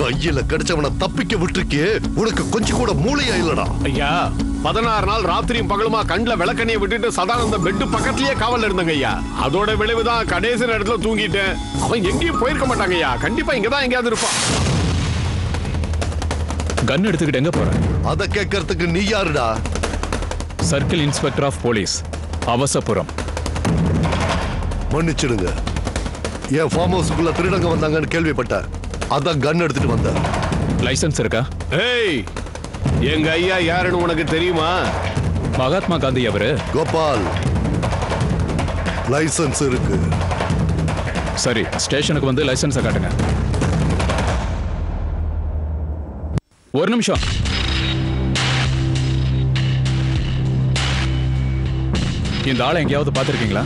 கையில கிடைச்சவன தப்பிக்க விட்டுருக்கே, உனக்கு கொஞ்சம் கூட மூளையா இல்லடா. ஐயா 16 நாள் ராத்திரியும் பகலுமா கண்ணுல விளக்கண்ணியை விட்டுட்டு சதானந்த பெட் பக்கத்துலயே காவல் இருந்தாங்க ஐயா. அதோட விளைவுதான் கடைசி இடத்துல தூங்கிட்டேன். அவன் எங்கேயும் போயிருக்க மாட்டாங்க ஐயா. கண்டிப்பா இங்கதான் எங்கேயாவது இருப்பான். கன் எடுத்துக்கிட்டு எங்க போற? அத கேட்கறதுக்கு நீ யாருடா? Circle inspector of police, Avasapuram. மன்னிச்சிடுங்க, என் ஃபார்ம் ஹவுஸ்க்குள்ள திருடங்க வந்தாங்கன்னு கேள்விப்பட்டேன். அதான் கன் எடுத்துட்டு வந்தேன். லைசன்ஸ் இருக்கா? ஏய், எங்க ஐயா யாருன்னு உனக்கு தெரியுமா? மகாத்மா காந்தி அவரு. கோபால், லைசன்ஸ் இருக்கு. சரி, ஸ்டேஷனுக்கு வந்து லைசன்ஸை காட்டுங்க. ஒரு நிமிஷம். இந்த ஆளை எங்கேயாவது பார்த்திருக்கீங்களா?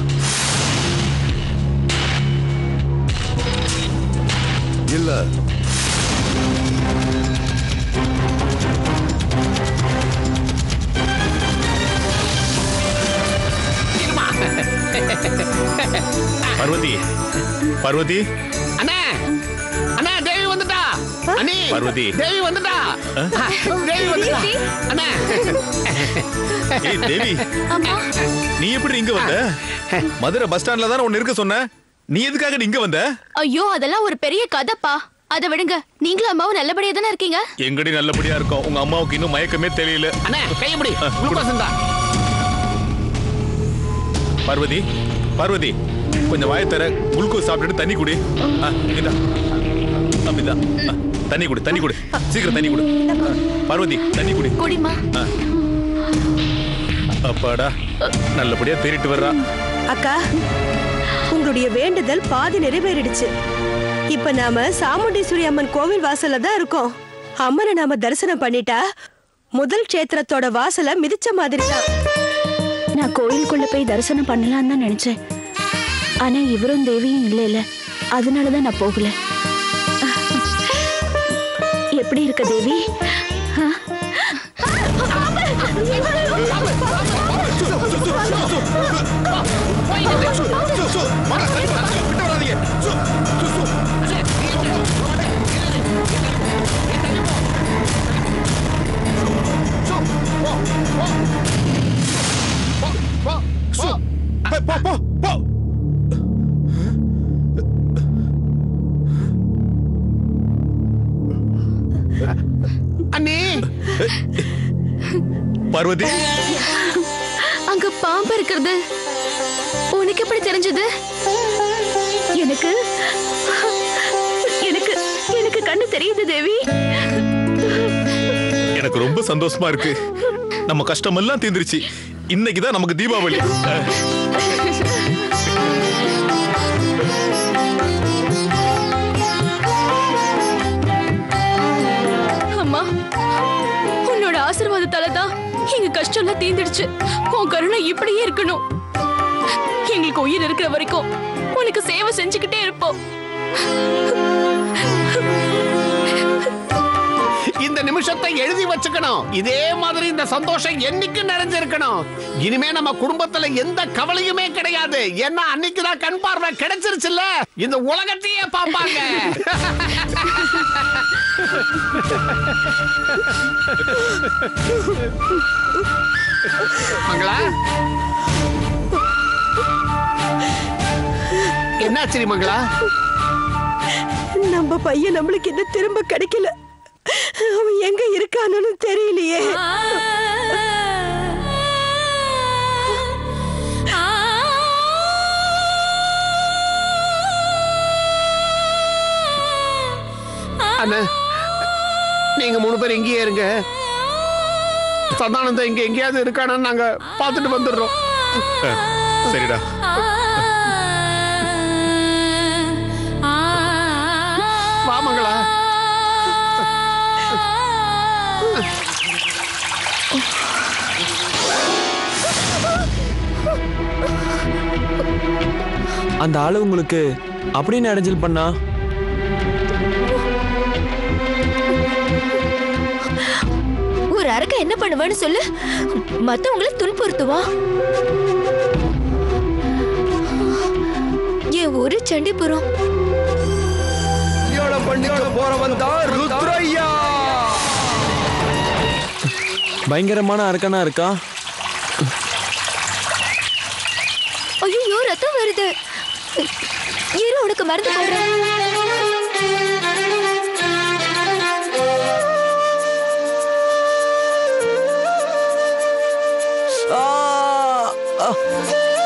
இல்ல. பார்வதி, பார்வதி. அண்ணா, அண்ணா தேவி வந்துட்டா. அண்ணி, பார்வதி. தேவி வந்துட்டா. தேவி வந்துட்டா. அண்ணா. ஏய் தேவி, நீ எப்படி இங்க வந்த? மதுரை பஸ் ஸ்டாண்ட்ல தான உன்ன இருக்க சொன்ன. நீ எதுக்காக இங்க வந்த? ஐயோ, அதெல்லாம் ஒரு பெரிய கதைப்பா. அத விடுங்க. நீங்களும் அம்மாவும் நல்லபடியா தானே இருக்கீங்க? எங்கடி நல்லபடியா இருக்கோம். உங்க அம்மாவுக்கு இன்னும் மயக்கமே தெரியல. அண்ணா, கைய பிடி. குளுக்கோஸ் இந்தா. பார்வதி, பார்வதி, கொஞ்சம் வாயை தர. குளுக்கோஸ் சாப்பிட்டுட்டு தண்ணி குடி. இதா அப்படிதான். தண்ணி குடி, தண்ணி குடி, சீக்கிரம் தண்ணி குடி. பார்வதி, தண்ணி குடி. குடிமா. அப்பாடா, நல்லபடியா தேறிட்டு வர்றா. அக்கா, உங்களுடைய வேண்டுதல் பாதி நிறைவேறிடுச்சு. இப்ப நாம சாமுண்டீஸ்வரி அம்மன் கோவில் வாசல்ல தான் இருக்கோம். அம்மனை நாம தரிசனம் பண்ணிட்டா முதல் க்ஷேத்திரத்தோட வாசலை மிதிச்ச மாதிரி தான். நான் கோயிலுக்குள்ள போய் தரிசனம் பண்ணலாம்னு தான் நினைச்சேன். ஆனா இவரும் தேவியும் இல்ல, அதனாலதான் நான் போகல. எப்படி இருக்க தேவி? அண்ணி, பார்வதி, அங்க பாம்பு இருக்கிறது உனக்கு எப்படி தெரிஞ்சது? எனக்கு எனக்கு எனக்கு கண்ணு தெரியுது தேவி. எனக்கு ரொம்ப சந்தோஷமா இருக்கு. நம்ம கஷ்டம் எல்லாம் தீர்ந்துருச்சு. இன்னைக்குதான் நமக்கு தீபாவளி. அம்மா, உன்னோட ஆசீர்வாதத்தால தான் எங்க கஷ்டம் எல்லாம் தீர்ந்துடுச்சு. உன் கருணை இப்படியே இருக்கணும். எங்களுக்கு உயிர் இருக்கிற வரைக்கும் உனக்கு சேவை செஞ்சுக்கிட்டே இருப்போம். இந்த நிமிஷத்தை எழுதி வச்சுக்கணும். இதே மாதிரி இந்த சந்தோஷம் என்னைக்கு நிறைஞ்சிருக்கணும். இனிமே நம்ம குடும்பத்துல எந்த கவலையுமே கிடையாது. ஏன்னா அன்னைக்குதான் கண் பார்வை கிடைச்சிருச்சுல்ல, இந்த உலகத்தையே பார்ப்பாங்க. மங்களா, என்னாச்சு மங்களா? நம்ம பையன் நம்மளுக்கு என்ன திரும்ப கிடைக்கல. அவன் எங்க இருக்கான்னு தெரியலையே. அண்ணா, நீங்க 3 பேர் இங்கேயே இருங்க. சதானந்தம் இங்க எங்கேயாவது இருக்கானு நாங்க பார்த்துட்டு வந்துடுறோம். சரிடா. வா மங்களா. அந்த ஆளு உங்களுக்கு அப்படின்னு அடைஞ்சல் பண்ணா? ஒரு அரக்க என்ன பண்ணுவான்னு சொல்லு. மத்தவங்கள துன்புறுத்துவா. என் ஒரு சண்டிபுரம். பண்ணிக்க போறவன் தான் ருத்ரையா. பயங்கரமான அரக்கனா இருக்கா. ஐயோ ரத்தம் வருது. இரு உனக்கு மருந்து போடுறேன்.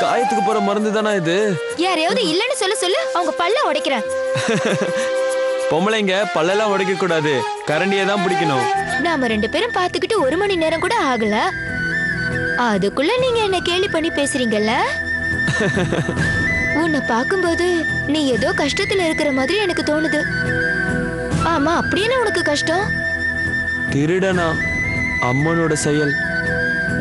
காயத்துக்கு போற மருந்து தானா இது? யாரையாவது இல்லன்னு சொல்லு அவங்க பல்ல உடைக்கிறேன். பொம்பளைங்க பல்லெல்லாம் உடைக்க கூடாது, கரண்டியை தான் பிடிக்கணும். நாம 2 பேரும் பாத்துக்கிட்டு 1 மணி நேரம் கூட ஆகல, அதுக்குள்ள நீங்க என்ன கேலி பண்ணி பேசுறீங்கல்ல? உன்னை பார்க்கும்போது நீ ஏதோ கஷ்டத்துல இருக்கிற மாதிரி எனக்கு தோணுது. ஆமா, அப்படியே உனக்கு கஷ்டம்? திருடனா? அம்மனோட செயல்.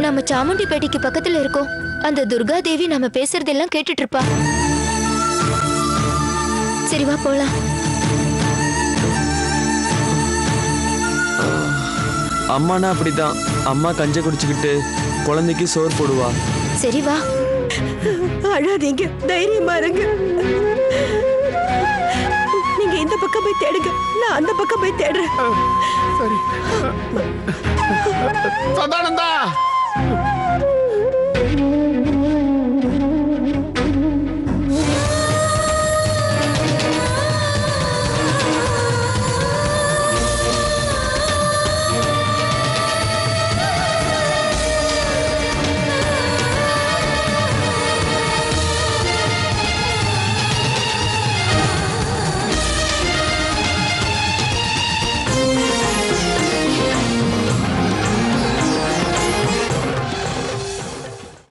நம்ம சாமுண்டிப்பேட்டைக்கு பக்கத்துல இருக்கோம். அந்த துர்கா தேவி நம்ம பேசுறதெல்லாம் கேட்டுட்டு இருப்பா. சரி வா போலாம். அம்மானா அப்படிதான். அம்மா கஞ்ச குடிச்சுக்கிட்டு குழந்தைக்கு சோறு போடுவா. சரி வா. அழாதீங்க, தைரியமா இருங்க. நீங்க இந்த பக்கம் போய் தேடுங்க, நான் அந்த பக்கம் போய் தேடுறேன். சரி. சதானந்தா,